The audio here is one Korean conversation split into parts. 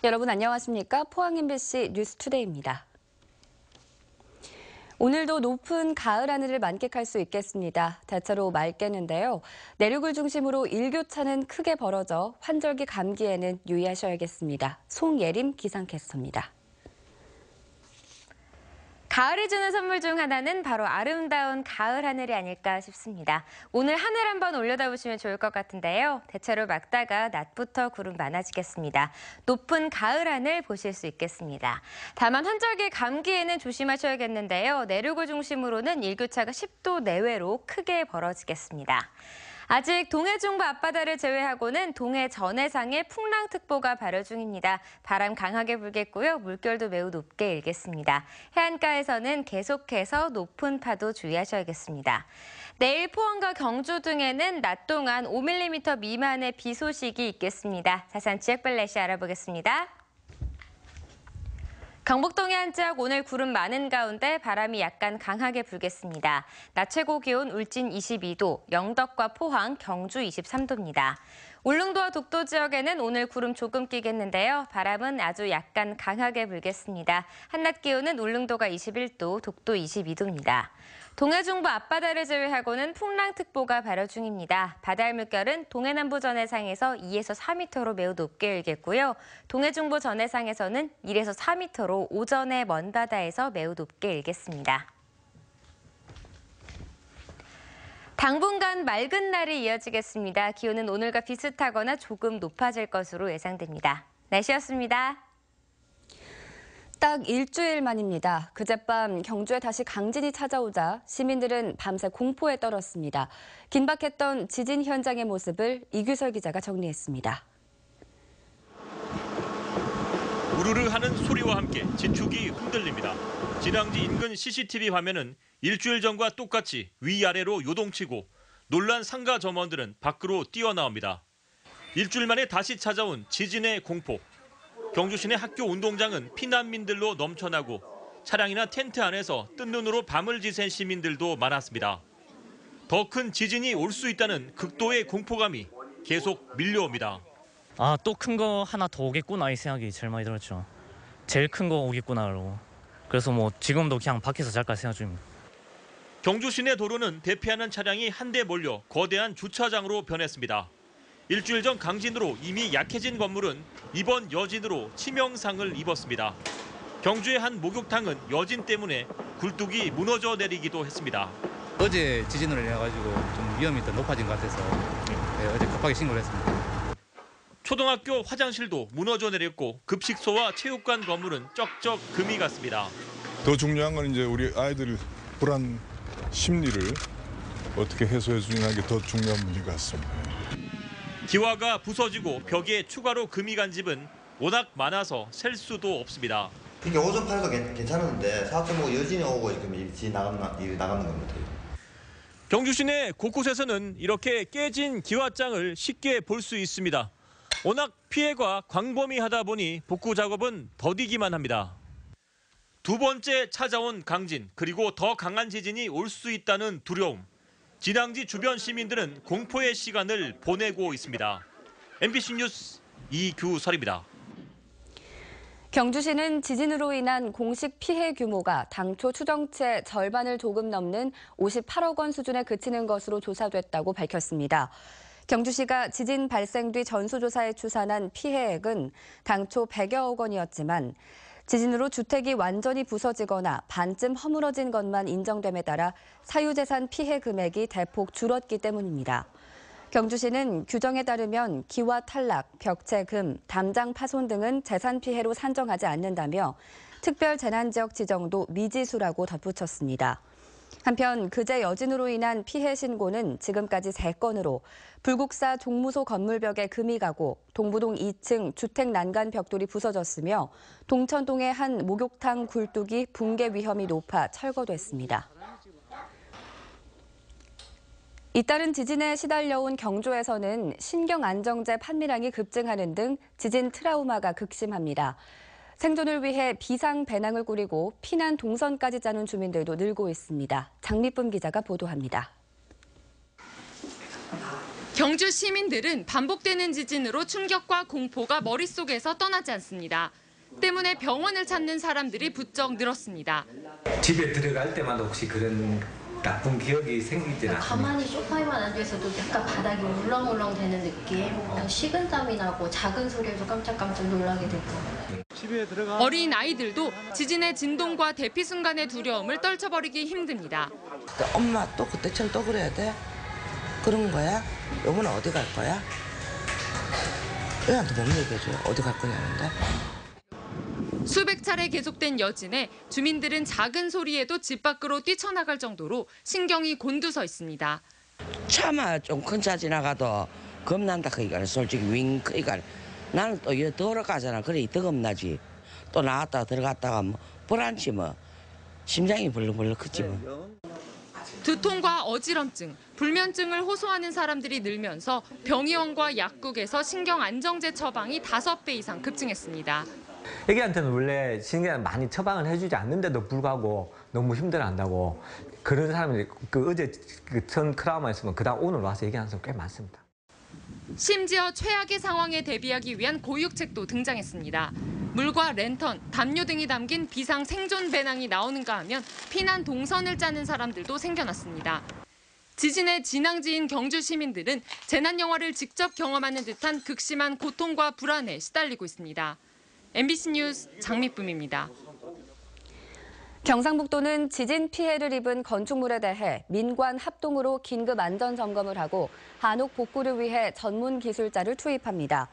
여러분 안녕하십니까? 포항 MBC 뉴스투데이입니다. 오늘도 높은 가을 하늘을 만끽할 수 있겠습니다. 대체로 맑겠는데요. 내륙을 중심으로 일교차는 크게 벌어져 환절기 감기에는 유의하셔야겠습니다. 송예림 기상캐스터입니다. 가을이 주는 선물 중 하나는 바로 아름다운 가을 하늘이 아닐까 싶습니다. 오늘 하늘 한번 올려다보시면 좋을 것 같은데요. 대체로 맑다가 낮부터 구름 많아지겠습니다. 높은 가을 하늘 보실 수 있겠습니다. 다만 환절기 감기에는 조심하셔야겠는데요. 내륙을 중심으로는 일교차가 10도 내외로 크게 벌어지겠습니다. 아직 동해 중부 앞바다를 제외하고는 동해 전해상에 풍랑특보가 발효 중입니다. 바람 강하게 불겠고요. 물결도 매우 높게 일겠습니다. 해안가에서는 계속해서 높은 파도 주의하셔야겠습니다. 내일 포항과 경주 등에는 낮 동안 5mm 미만의 비 소식이 있겠습니다. 자세한 지역별 날씨 알아보겠습니다. 경북 동해안 지역 오늘 구름 많은 가운데 바람이 약간 강하게 불겠습니다. 낮 최고 기온 울진 22도, 영덕과 포항, 경주 23도입니다. 울릉도와 독도 지역에는 오늘 구름 조금 끼겠는데요. 바람은 아주 약간 강하게 불겠습니다. 한낮 기온은 울릉도가 21도, 독도 22도입니다. 동해 중부 앞바다를 제외하고는 풍랑특보가 발효 중입니다. 바다의 물결은 동해 남부 전해상에서 2에서 4m로 매우 높게 일겠고요. 동해 중부 전해상에서는 1에서 4m로 오전에 먼 바다에서 매우 높게 일겠습니다. 당분간 맑은 날이 이어지겠습니다. 기온은 오늘과 비슷하거나 조금 높아질 것으로 예상됩니다. 날씨였습니다. 딱 일주일 만입니다. 그젯밤 경주에 다시 강진이 찾아오자 시민들은 밤새 공포에 떨었습니다. 긴박했던 지진 현장의 모습을 이규설 기자가 정리했습니다. 우르르 하는 소리와 함께 지축이 흔들립니다. 진앙지 인근 CCTV 화면은 일주일 전과 똑같이 위아래로 요동치고 놀란 상가 점원들은 밖으로 뛰어나옵니다. 일주일 만에 다시 찾아온 지진의 공포. 경주 시내 학교 운동장은 피난민들로 넘쳐나고 차량이나 텐트 안에서 뜬 눈으로 밤을 지샌 시민들도 많았습니다. 더 큰 지진이 올 수 있다는 극도의 공포감이 계속 밀려옵니다. 또 큰 거 하나 더 오겠구나 이 생각이 제일 많이 들었죠. 제일 큰 거 오겠구나로. 그래서 지금도 그냥 밖에서 잘까 생각 중입니다. 경주 시내 도로는 대피하는 차량이 한데 몰려 거대한 주차장으로 변했습니다. 일주일 전 강진으로 이미 약해진 건물은 이번 여진으로 치명상을 입었습니다. 경주의 한 목욕탕은 여진 때문에 굴뚝이 무너져 내리기도 했습니다. 어제 지진으로 인해 가지고 좀 위험이 더 높아진 것 같아서 어제 급하게 신고를 했습니다. 초등학교 화장실도 무너져 내렸고 급식소와 체육관 건물은 쩍쩍 금이 갔습니다. 더 중요한 건 이제 우리 아이들 불안 심리를 어떻게 해소해 주는 게 더 중요한 문제 같습니다. 기와가 부서지고 벽에 추가로 금이 간 집은 워낙 많아서 셀 수도 없습니다. 이게 5.8도 괜찮은데 4.5 여진이 오고 지금 이 나가는 겁니다. 경주 시내 곳곳에서는 이렇게 깨진 기와장을 쉽게 볼 수 있습니다. 워낙 피해가 광범위하다 보니 복구 작업은 더디기만 합니다. 두 번째 찾아온 강진, 그리고 더 강한 지진이 올 수 있다는 두려움. 진앙지 주변 시민들은 공포의 시간을 보내고 있습니다. MBC 뉴스 이규설입니다. 경주시는 지진으로 인한 공식 피해 규모가 당초 추정치의 절반을 조금 넘는 58억 원 수준에 그치는 것으로 조사됐다고 밝혔습니다. 경주시가 지진 발생 뒤 전수조사에 추산한 피해액은 당초 100여억 원이었지만 지진으로 주택이 완전히 부서지거나 반쯤 허물어진 것만 인정됨에 따라 사유재산 피해 금액이 대폭 줄었기 때문입니다. 경주시는 규정에 따르면 기와 탈락, 벽체 금, 담장 파손 등은 재산 피해로 산정하지 않는다며 특별 재난지역 지정도 미지수라고 덧붙였습니다. 한편 그제 여진으로 인한 피해 신고는 지금까지 3건으로 불국사 종무소 건물벽에 금이 가고 동부동 2층 주택 난간 벽돌이 부서졌으며 동천동의 한 목욕탕 굴뚝이 붕괴 위험이 높아 철거됐습니다. 잇따른 지진에 시달려온 경주에서는 신경안정제 판매량이 급증하는 등 지진 트라우마가 극심합니다. 생존을 위해 비상 배낭을 꾸리고 피난 동선까지 짜는 주민들도 늘고 있습니다. 장미쁨 기자가 보도합니다. 경주 시민들은 반복되는 지진으로 충격과 공포가 머릿속에서 떠나지 않습니다. 때문에 병원을 찾는 사람들이 부쩍 늘었습니다. 집에 들어갈 때마다 혹시 그런 나쁜 기억이 생기지는 않나요? 가만히 소파에만 앉아있어도 약간 바닥이 울렁울렁 되는 느낌. 식은땀이 나고 작은 소리에도 깜짝깜짝 놀라게 되고. 어린 아이들도 지진의 진동과 대피 순간의 두려움을 떨쳐버리기 힘듭니다. 엄마 또 그때처럼 또 그래야 돼? 그런 거야? 여보는 어디 갈 거야? 애한테 못 얘기해줘요. 어디 갈 거냐는데. 수백 차례 계속된 여진에 주민들은 작은 소리에도 집 밖으로 뛰쳐나갈 정도로 신경이 곤두서 있습니다. 차마 좀 큰 차 지나가도 겁난다 그니까 솔직히 윙 그니까 나는 또 이래 돌아가잖아. 그래 더 겁나지. 또 나갔다가 들어갔다가 뭐 불안치 뭐. 심장이 벌렁벌렁 크지 뭐. 두통과 어지럼증, 불면증을 호소하는 사람들이 늘면서 병의원과 약국에서 신경안정제 처방이 5배 이상 급증했습니다. 애기한테는 원래 신경 많이 처방을 해주지 않는데도 불구하고 너무 힘들어한다고 그런 사람들이 어제 전 트라우마 있으면 그다음 오늘 와서 얘기하는 사람 꽤 많습니다. 심지어 최악의 상황에 대비하기 위한 고육책도 등장했습니다. 물과 랜턴, 담요 등이 담긴 비상 생존 배낭이 나오는가 하면 피난 동선을 짜는 사람들도 생겨났습니다. 지진의 진앙지인 경주 시민들은 재난 영화를 직접 경험하는 듯한 극심한 고통과 불안에 시달리고 있습니다. MBC 뉴스 장미쁨입니다. 경상북도는 지진 피해를 입은 건축물에 대해 민관 합동으로 긴급 안전 점검을 하고 한옥 복구를 위해 전문 기술자를 투입합니다.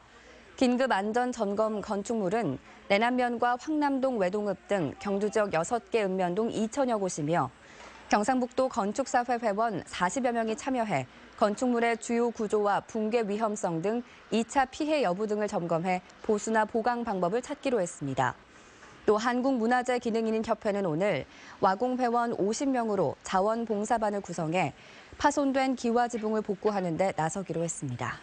긴급 안전 점검 건축물은 내남면과 황남동 외동읍 등 경주 지역 6개 읍면동 2천여 곳이며 경상북도 건축사회 회원 40여 명이 참여해 건축물의 주요 구조와 붕괴 위험성 등 2차 피해 여부 등을 점검해 보수나 보강 방법을 찾기로 했습니다. 또 한국문화재기능인협회는 오늘 와공회원 50명으로 자원봉사반을 구성해 파손된 기와지붕을 복구하는 데 나서기로 했습니다.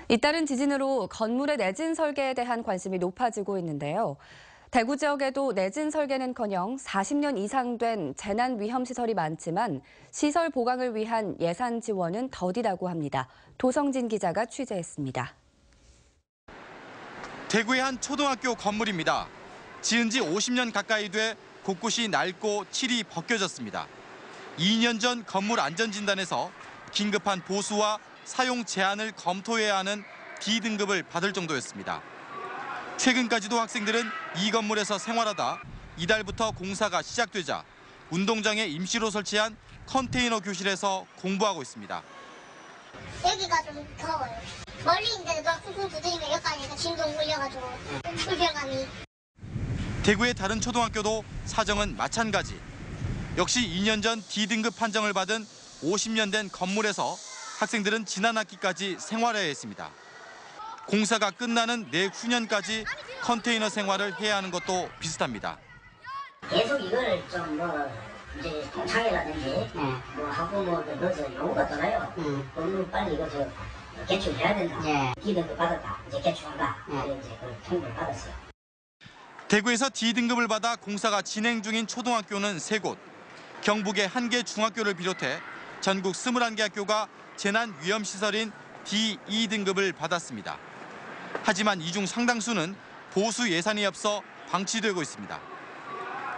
잇따른 지진으로 건물의 내진 설계에 대한 관심이 높아지고 있는데요. 대구 지역에도 내진 설계는커녕 40년 이상 된 재난 위험 시설이 많지만 시설 보강을 위한 예산 지원은 더디다고 합니다. 도성진 기자가 취재했습니다. 대구의 한 초등학교 건물입니다. 지은 지 50년 가까이 돼 곳곳이 낡고 칠이 벗겨졌습니다. 2년 전 건물 안전진단에서 긴급한 보수와 사용 제한을 검토해야 하는 D등급을 받을 정도였습니다. 최근까지도 학생들은 이 건물에서 생활하다 이달부터 공사가 시작되자 운동장에 임시로 설치한 컨테이너 교실에서 공부하고 있습니다. 여기가 좀 더워요. 멀리 있는데도 쿵쿵 두드리면 여기까지 진동 울려가지고 불편감이. 대구의 다른 초등학교도 사정은 마찬가지. 역시 2년 전 D등급 판정을 받은 50년 된 건물에서 학생들은 지난 학기까지 생활해야 했습니다. 공사가 끝나는 내후년까지 컨테이너 생활을 해야 하는 것도 비슷합니다. 계속 이걸 좀 이제 통창이라든지 뭐 하고 넣어서 요구가 떠나요. 그러면 빨리 이거 개출해야 된다. D등급 받았다. 이제 개출한다. 이제 그 통보를 받았어요. 대구에서 D등급을 받아 공사가 진행 중인 초등학교는 3곳. 경북의 1개 중학교를 비롯해 전국 21개 학교가 재난위험시설인 D2등급을 받았습니다. 하지만 이 중 상당수는 보수 예산이 없어 방치되고 있습니다.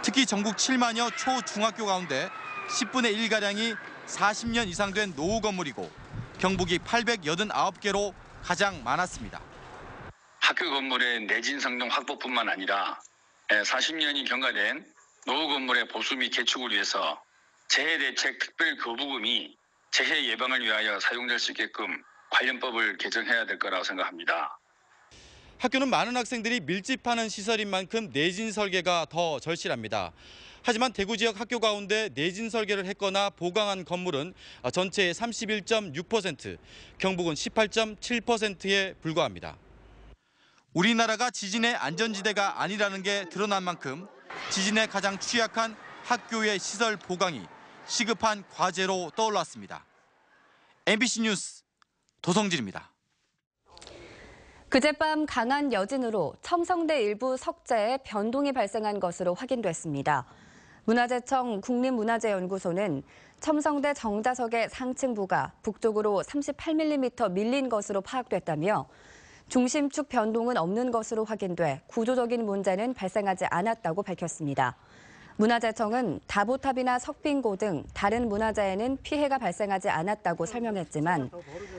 특히 전국 7만여 초중학교 가운데 10분의 1가량이 40년 이상 된 노후 건물이고 경북이 889개로 가장 많았습니다. 학교 건물의 내진 성능 확보뿐만 아니라 40년이 경과된 노후 건물의 보수 및 개축을 위해서 재해대책 특별거부금이 재해 예방을 위하여 사용될 수 있게끔 관련법을 개정해야 될 거라고 생각합니다. 학교는 많은 학생들이 밀집하는 시설인 만큼 내진 설계가 더 절실합니다. 하지만 대구 지역 학교 가운데 내진 설계를 했거나 보강한 건물은 전체의 31.6%, 경북은 18.7%에 불과합니다. 우리나라가 지진의 안전지대가 아니라는 게 드러난 만큼 지진에 가장 취약한 학교의 시설 보강이 시급한 과제로 떠올랐습니다. MBC 뉴스 도성진입니다. 그젯밤 강한 여진으로 첨성대 일부 석재에 변동이 발생한 것으로 확인됐습니다. 문화재청 국립문화재연구소는 첨성대 정자석의 상층부가 북쪽으로 38mm 밀린 것으로 파악됐다며 중심축 변동은 없는 것으로 확인돼 구조적인 문제는 발생하지 않았다고 밝혔습니다. 문화재청은 다보탑이나 석빙고 등 다른 문화재에는 피해가 발생하지 않았다고 설명했지만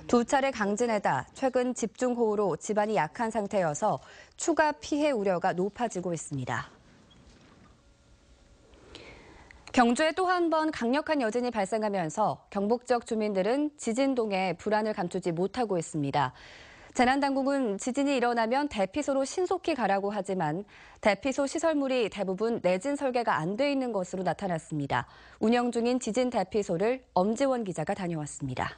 두 차례 강진에다 최근 집중호우로 지반이 약한 상태여서 추가 피해 우려가 높아지고 있습니다. 경주에 또 한 번 강력한 여진이 발생하면서 경북 지역 주민들은 지진동에 불안을 감추지 못하고 있습니다. 재난당국은 지진이 일어나면 대피소로 신속히 가라고 하지만 대피소 시설물이 대부분 내진 설계가 안 돼 있는 것으로 나타났습니다. 운영 중인 지진 대피소를 엄지원 기자가 다녀왔습니다.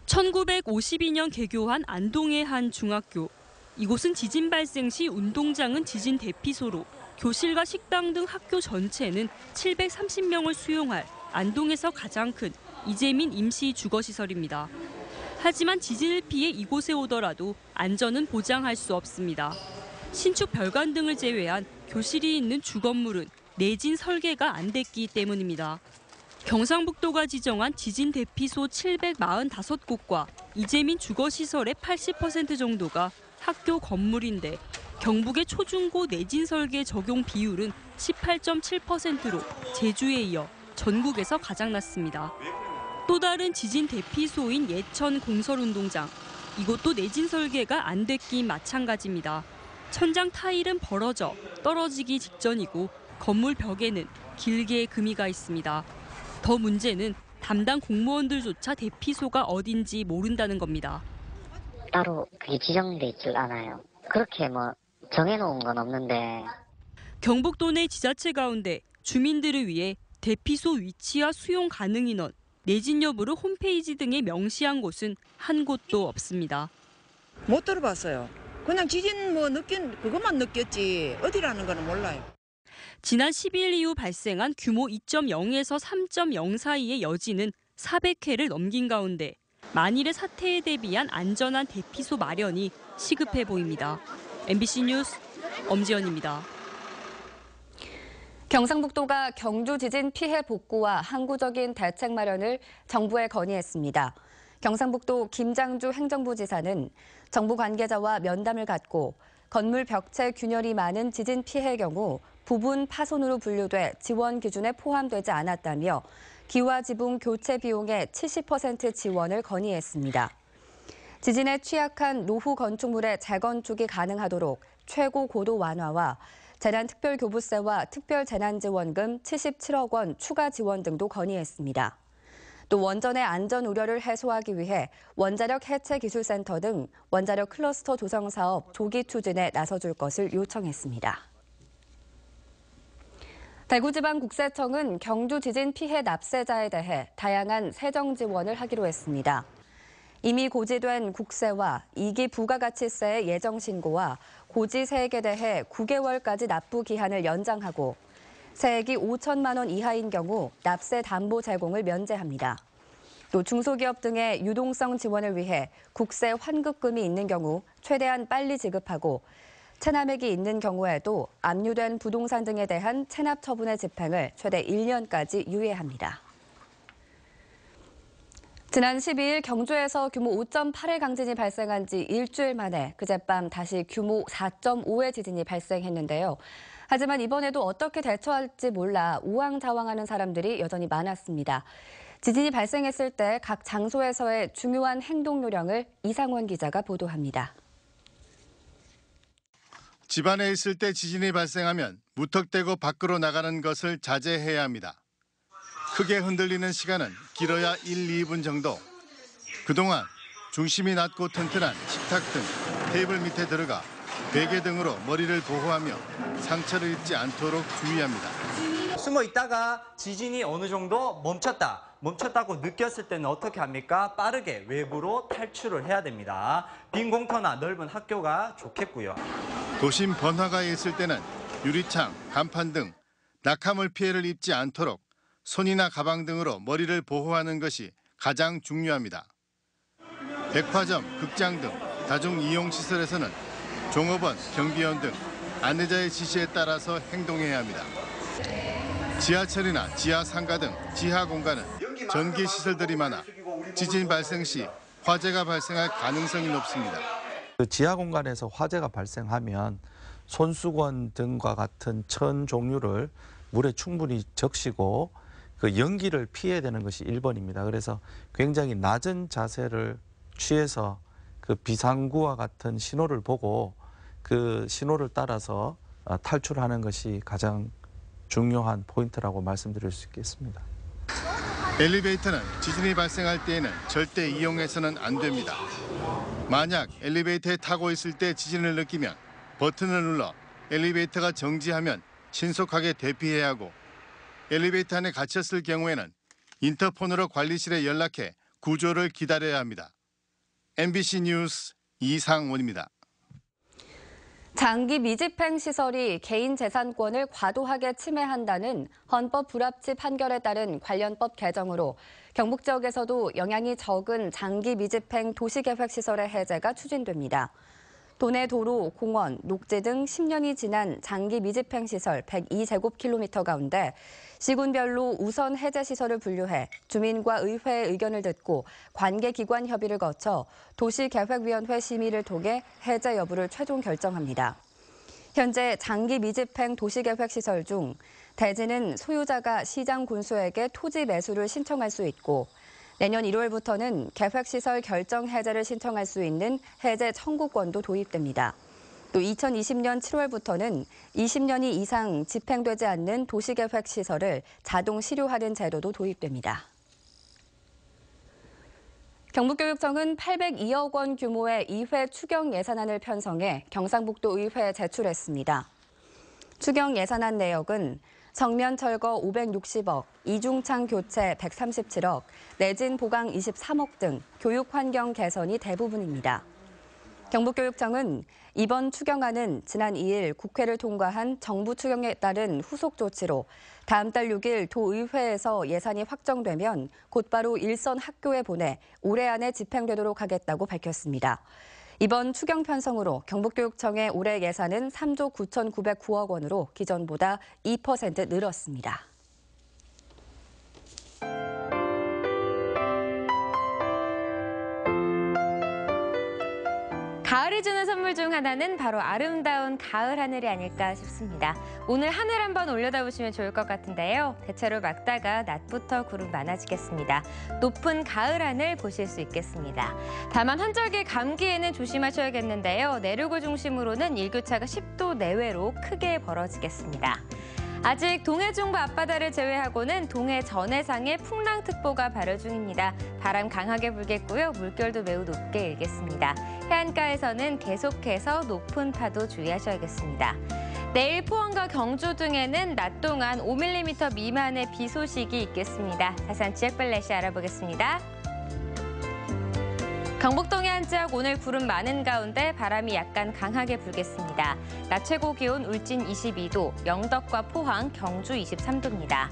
1952년 개교한 안동의 한 중학교. 이곳은 지진 발생 시 운동장은 지진 대피소로 교실과 식당 등 학교 전체는 730명을 수용할 안동에서 가장 큰 이재민 임시 주거시설입니다. 하지만 지진을 피해 이곳에 오더라도 안전은 보장할 수 없습니다. 신축 별관 등을 제외한 교실이 있는 주건물은 내진 설계가 안 됐기 때문입니다. 경상북도가 지정한 지진 대피소 745곳과 이재민 주거시설의 80% 정도가 학교 건물인데 경북의 초중고 내진 설계 적용 비율은 18.7%로 제주에 이어 전국에서 가장 낮습니다. 또 다른 지진 대피소인 예천 공설운동장. 이곳도 내진 설계가 안 됐긴 마찬가지입니다. 천장 타일은 벌어져 떨어지기 직전이고 건물 벽에는 길게 금이가 있습니다. 더 문제는 담당 공무원들조차 대피소가 어딘지 모른다는 겁니다. 따로 그게 지정돼 있질 않아요. 그렇게 정해놓은 건 없는데. 경북도 내 지자체 가운데 주민들을 위해 대피소 위치와 수용 가능 인원, 내진 여부를 홈페이지 등에 명시한 곳은 한 곳도 없습니다. 못 들어봤어요. 그냥 지진 그것만 느꼈지 어디라는 거는 몰라요. 지난 12일 이후 발생한 규모 2.0에서 3.0 사이의 여진은 400회를 넘긴 가운데 만일의 사태에 대비한 안전한 대피소 마련이 시급해 보입니다. MBC 뉴스 엄지연입니다. 경상북도가 경주 지진 피해 복구와 항구적인 대책 마련을 정부에 건의했습니다. 경상북도 김장주 행정부지사는 정부 관계자와 면담을 갖고 건물 벽체 균열이 많은 지진 피해의 경우 부분 파손으로 분류돼 지원 기준에 포함되지 않았다며 기와 지붕 교체 비용의 70% 지원을 건의했습니다. 지진에 취약한 노후 건축물의 재건축이 가능하도록 최고 고도 완화와 재난특별교부세와 특별재난지원금 77억 원 추가 지원 등도 건의했습니다. 또 원전의 안전 우려를 해소하기 위해 원자력 해체기술센터 등 원자력 클러스터 조성 사업 조기 추진에 나서줄 것을 요청했습니다. 대구지방국세청은 경주 지진 피해 납세자에 대해 다양한 세정 지원을 하기로 했습니다. 이미 고지된 국세와 2기 부가가치세의 예정 신고와 고지 세액에 대해 9개월까지 납부 기한을 연장하고 세액이 5천만 원 이하인 경우 납세 담보 제공을 면제합니다. 또 중소기업 등의 유동성 지원을 위해 국세 환급금이 있는 경우 최대한 빨리 지급하고 체납액이 있는 경우에도 압류된 부동산 등에 대한 체납 처분의 집행을 최대 1년까지 유예합니다. 지난 12일 경주에서 규모 5.8의 강진이 발생한 지 일주일 만에 그젯밤 다시 규모 4.5의 지진이 발생했는데요. 하지만 이번에도 어떻게 대처할지 몰라 우왕좌왕하는 사람들이 여전히 많았습니다. 지진이 발생했을 때 각 장소에서의 중요한 행동 요령을 이상원 기자가 보도합니다. 집안에 있을 때 지진이 발생하면 무턱대고 밖으로 나가는 것을 자제해야 합니다. 크게 흔들리는 시간은 길어야 1, 2분 정도. 그동안 중심이 낮고 튼튼한 식탁 등 테이블 밑에 들어가 베개 등으로 머리를 보호하며 상처를 입지 않도록 주의합니다. 숨어 있다가 지진이 어느 정도 멈췄다고 느꼈을 때는 어떻게 합니까? 빠르게 외부로 탈출을 해야 됩니다. 빈 공터나 넓은 학교가 좋겠고요. 도심 번화가에 있을 때는 유리창, 간판 등 낙하물 피해를 입지 않도록 손이나 가방 등으로 머리를 보호하는 것이 가장 중요합니다. 백화점, 극장 등 다중이용시설에서는 종업원, 경비원 등 안내자의 지시에 따라서 행동해야 합니다. 지하철이나 지하상가 등 지하 공간은 전기 시설들이 많아 지진 발생 시 화재가 발생할 가능성이 높습니다. 지하 공간에서 화재가 발생하면 손수건 등과 같은 천 종류를 물에 충분히 적시고 그 연기를 피해야 되는 것이 1번입니다. 그래서 굉장히 낮은 자세를 취해서 그 비상구와 같은 신호를 보고 그 신호를 따라서 탈출하는 것이 가장 중요한 포인트라고 말씀드릴 수 있겠습니다. 엘리베이터는 지진이 발생할 때에는 절대 이용해서는 안 됩니다. 만약 엘리베이터에 타고 있을 때 지진을 느끼면 버튼을 눌러 엘리베이터가 정지하면 신속하게 대피해야 하고 엘리베이터 안에 갇혔을 경우에는 인터폰으로 관리실에 연락해 구조를 기다려야 합니다. MBC 뉴스 이상원입니다. 장기 미집행 시설이 개인 재산권을 과도하게 침해한다는 헌법 불합치 판결에 따른 관련법 개정으로 경북 지역에서도 영향이 적은 장기 미집행 도시계획 시설의 해제가 추진됩니다. 도내 도로, 공원, 녹지 등 10년이 지난 장기 미집행 시설 102제곱킬로미터 가운데 시군별로 우선 해제 시설을 분류해 주민과 의회의 의견을 듣고 관계기관 협의를 거쳐 도시계획위원회 심의를 통해 해제 여부를 최종 결정합니다. 현재 장기 미집행 도시계획 시설 중 대지는 소유자가 시장 군수에게 토지 매수를 신청할 수 있고 내년 1월부터는 계획시설 결정 해제를 신청할 수 있는 해제 청구권도 도입됩니다. 또 2020년 7월부터는 20년이 이상 집행되지 않는 도시계획 시설을 자동 실효하는 제도도 도입됩니다. 경북교육청은 802억 원 규모의 2회 추경 예산안을 편성해 경상북도 의회에 제출했습니다. 추경 예산안 내역은 정면 철거 560억, 이중창 교체 137억, 내진 보강 23억 등 교육 환경 개선이 대부분입니다. 경북교육청은 이번 추경안은 지난 2일 국회를 통과한 정부 추경에 따른 후속 조치로 다음 달 6일 도의회에서 예산이 확정되면 곧바로 일선 학교에 보내 올해 안에 집행되도록 하겠다고 밝혔습니다. 이번 추경 편성으로 경북교육청의 올해 예산은 3조 9,909억 원으로 기존보다 2% 늘었습니다. 가을이 주는 선물 중 하나는 바로 아름다운 가을 하늘이 아닐까 싶습니다. 오늘 하늘 한번 올려다보시면 좋을 것 같은데요. 대체로 맑다가 낮부터 구름 많아지겠습니다. 높은 가을 하늘 보실 수 있겠습니다. 다만 환절기 감기에는 조심하셔야겠는데요. 내륙을 중심으로는 일교차가 10도 내외로 크게 벌어지겠습니다. 아직 동해 중부 앞바다를 제외하고는 동해 전해상에 풍랑특보가 발효 중입니다. 바람 강하게 불겠고요. 물결도 매우 높게 일겠습니다. 해안가에서는 계속해서 높은 파도 주의하셔야겠습니다. 내일 포항과 경주 등에는 낮 동안 5mm 미만의 비 소식이 있겠습니다. 자세한 지역별 날씨 알아보겠습니다. 경북 동해안 지역 오늘 구름 많은 가운데 바람이 약간 강하게 불겠습니다. 낮 최고 기온 울진 22도, 영덕과 포항, 경주 23도입니다.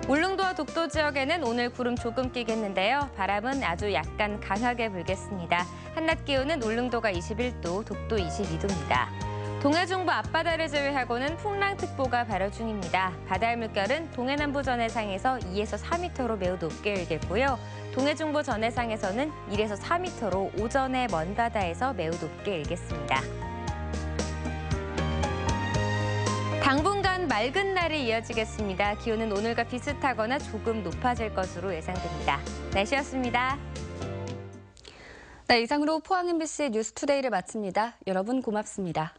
울릉도와 독도 지역에는 오늘 구름 조금 끼겠는데요. 바람은 아주 약간 강하게 불겠습니다. 한낮 기온은 울릉도가 21도, 독도 22도입니다. 동해 중부 앞바다를 제외하고는 풍랑특보가 발효 중입니다. 바다의 물결은 동해 남부 전해상에서 2에서 4m로 매우 높게 일겠고요. 동해 중부 전해상에서는 1에서 4m로 오전에 먼 바다에서 매우 높게 일겠습니다. 당분간 맑은 날이 이어지겠습니다. 기온은 오늘과 비슷하거나 조금 높아질 것으로 예상됩니다. 날씨였습니다. 네, 이상으로 포항 MBC 뉴스투데이를 마칩니다. 여러분 고맙습니다.